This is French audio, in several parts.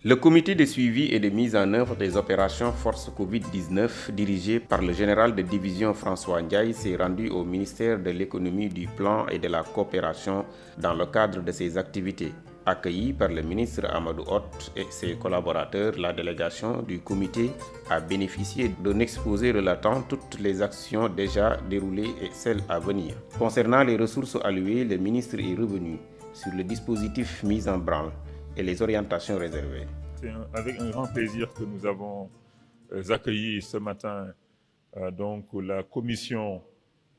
Le comité de suivi et de mise en œuvre des opérations Force Covid-19, dirigé par le général de division François Ndiaye, s'est rendu au ministère de l'économie, du plan et de la coopération dans le cadre de ses activités. Accueilli par le ministre Amadou Hott et ses collaborateurs, la délégation du comité a bénéficié d'un exposé relatant toutes les actions déjà déroulées et celles à venir. Concernant les ressources allouées, le ministre est revenu sur le dispositif mis en branle et les orientations réservées. C'est avec un grand plaisir que nous avons accueilli ce matin donc la commission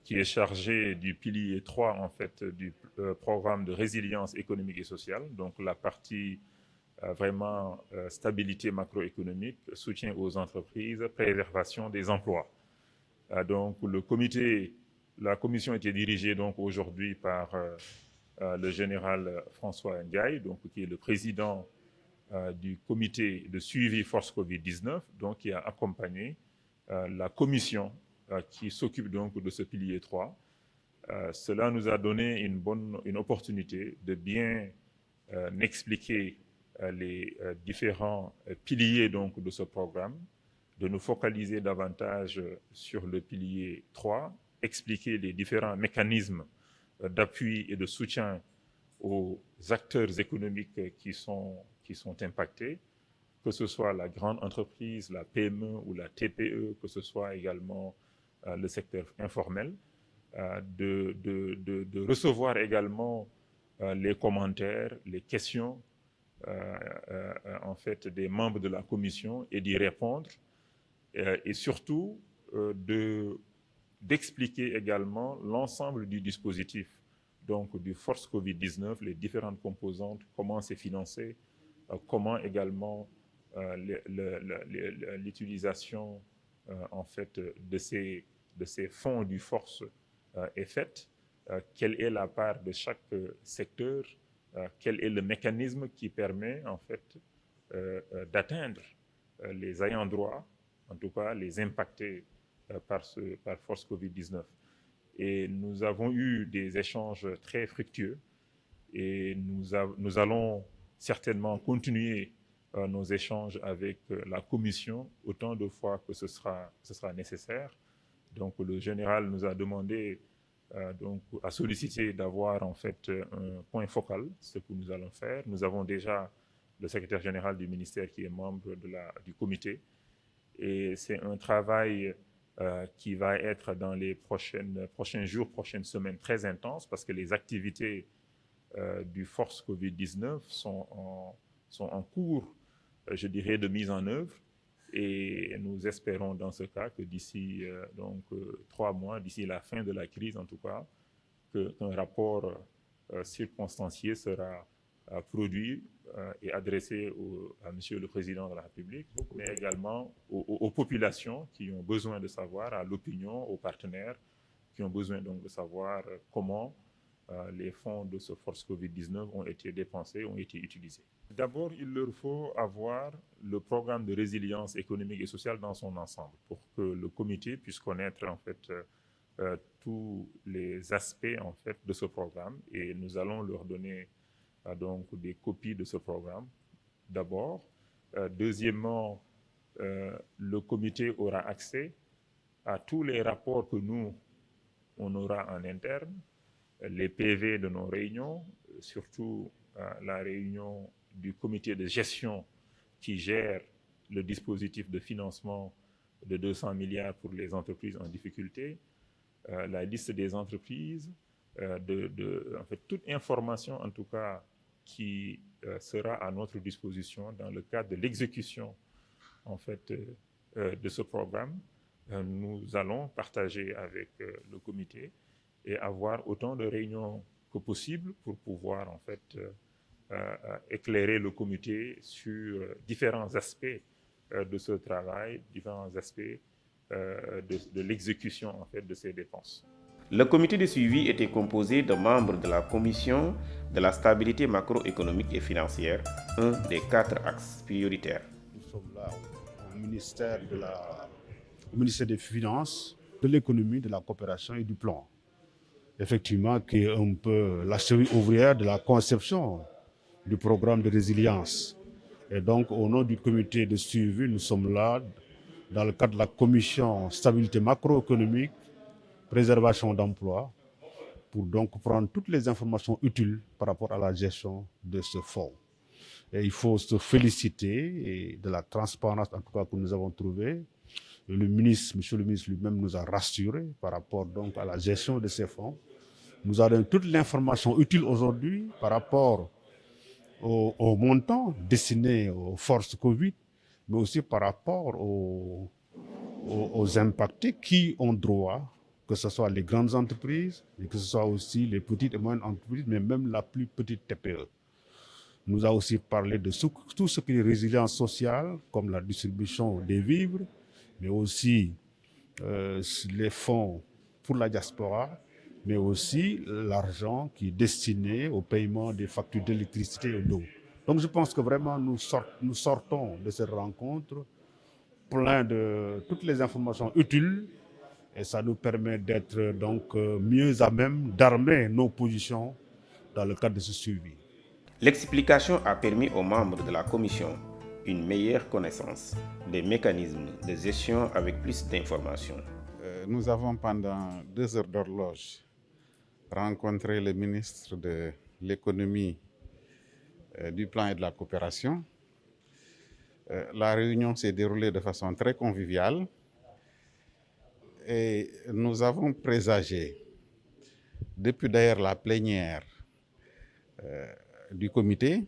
qui est chargée du pilier 3 en fait du programme de résilience économique et sociale, donc la partie vraiment stabilité macroéconomique, soutien aux entreprises, préservation des emplois. Donc la commission était dirigée donc aujourd'hui par le général François Ndiaye, donc qui est le président du comité de suivi Force Covid-19, donc qui a accompagné la commission qui s'occupe donc de ce pilier 3. Cela nous a donné une opportunité de bien expliquer les différents piliers donc de ce programme, de nous focaliser davantage sur le pilier 3, expliquer les différents mécanismes d'appui et de soutien aux acteurs économiques qui sont impactés, que ce soit la grande entreprise, la PME ou la TPE, que ce soit également le secteur informel, de recevoir également les commentaires, les questions en fait des membres de la commission et d'y répondre, et surtout d'expliquer également l'ensemble du dispositif, donc du Force Covid-19, les différentes composantes, comment c'est financé, comment également l'utilisation en fait de ces fonds du Force est faite, quelle est la part de chaque secteur, quel est le mécanisme qui permet en fait d'atteindre les ayants droit, en tout cas les impactés par Force Covid-19. Et nous avons eu des échanges très fructueux et nous allons certainement continuer nos échanges avec la commission autant de fois que ce sera nécessaire. Donc le général nous a demandé à solliciter d'avoir en fait un point focal, ce que nous allons faire. Nous avons déjà le secrétaire général du ministère qui est membre du comité, et c'est un travail qui va être dans les prochains jours, prochaines semaines très intense, parce que les activités du Force Covid-19 sont en cours, je dirais, de mise en œuvre. Et nous espérons dans ce cas que d'ici 3 mois, d'ici la fin de la crise en tout cas, qu'un rapport circonstancié sera produit et adressé à Monsieur le Président de la République, mais également aux populations qui ont besoin de savoir, à l'opinion, aux partenaires qui ont besoin donc de savoir comment les fonds de ce Force Covid-19 ont été dépensés, ont été utilisés. D'abord, il leur faut avoir le programme de résilience économique et sociale dans son ensemble pour que le comité puisse connaître en fait tous les aspects en fait de ce programme, et nous allons leur donner donc des copies de ce programme d'abord. Deuxièmement, le comité aura accès à tous les rapports que nous on aura en interne, les PV de nos réunions, surtout la réunion du comité de gestion qui gère le dispositif de financement de 200 milliards pour les entreprises en difficulté, la liste des entreprises, en fait, toute information en tout cas qui sera à notre disposition dans le cadre de l'exécution en fait de ce programme. Nous allons partager avec le comité et avoir autant de réunions que possible pour pouvoir en fait éclairer le comité sur différents aspects de ce travail, différents aspects de l'exécution en fait de ces dépenses. Le comité de suivi était composé de membres de la commission de la stabilité macroéconomique et financière, un des 4 axes prioritaires. Nous sommes là au ministère des Finances, de l'économie, de la coopération et du plan. Effectivement, qui est un peu la cheville ouvrière de la conception du programme de résilience Et donc, au nom du comité de suivi, nous sommes là dans le cadre de la commission stabilité macroéconomique, préservation d'emplois, pour donc prendre toutes les informations utiles par rapport à la gestion de ce fonds. Et il faut se féliciter de la transparence, en tout cas, que nous avons trouvée. Le ministre, monsieur le ministre lui-même nous a rassurés par rapport donc à la gestion de ces fonds. Nous avons toute l'information utile aujourd'hui par rapport au montant destiné aux forces Covid, mais aussi par rapport aux impactés qui ont droit, que ce soit les grandes entreprises, et que ce soit aussi les petites et moyennes entreprises, mais même la plus petite TPE. Nous avons aussi parlé de tout ce qui est résilience sociale, comme la distribution des vivres, mais aussi les fonds pour la diaspora, mais aussi l'argent qui est destiné au paiement des factures d'électricité et d'eau. Donc je pense que vraiment nous sortons de cette rencontre plein de toutes les informations utiles et ça nous permet d'être donc mieux à même d'armer nos positions dans le cadre de ce suivi. L'explication a permis aux membres de la commission une meilleure connaissance des mécanismes de gestion avec plus d'informations. Nous avons pendant 2 heures d'horloge rencontré le ministre de l'économie, du plan et de la coopération. La réunion s'est déroulée de façon très conviviale et nous avons présagé, depuis d'ailleurs la plénière du comité,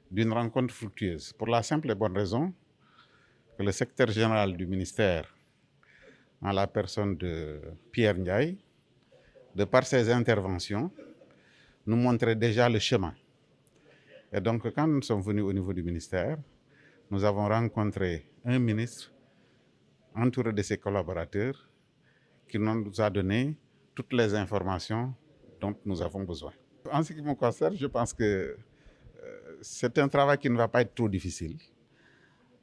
d'une rencontre fructueuse, pour la simple et bonne raison que le secrétaire général du ministère, en la personne de Pierre Ndiaye, de par ses interventions, nous montrait déjà le chemin. Et donc, quand nous sommes venus au niveau du ministère, nous avons rencontré un ministre entouré de ses collaborateurs qui nous a donné toutes les informations dont nous avons besoin. En ce qui me concerne, je pense que c'est un travail qui ne va pas être trop difficile,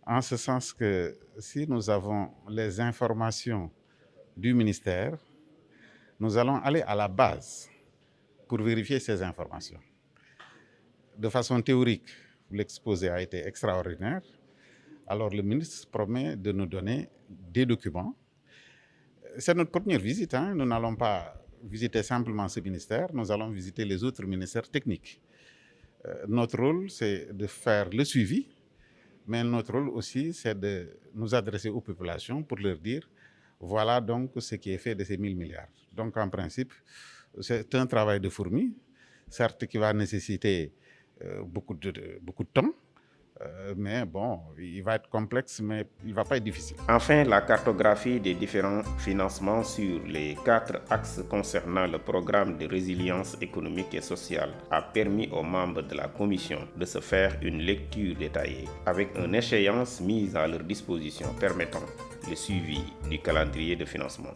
en ce sens que si nous avons les informations du ministère, nous allons aller à la base pour vérifier ces informations. De façon théorique, l'exposé a été extraordinaire. Alors le ministre promet de nous donner des documents. C'est notre première visite, hein. Nous n'allons pas visiter simplement ce ministère, nous allons visiter les autres ministères techniques. Notre rôle, c'est de faire le suivi, mais notre rôle aussi, c'est de nous adresser aux populations pour leur dire voilà donc ce qui est fait de ces 1000 milliards. Donc en principe, c'est un travail de fourmi, certes qui va nécessiter beaucoup de temps, mais bon, il va être complexe, mais il ne va pas être difficile. Enfin, la cartographie des différents financements sur les 4 axes concernant le programme de résilience économique et sociale a permis aux membres de la commission de se faire une lecture détaillée avec une échéance mise à leur disposition permettant le suivi du calendrier de financement.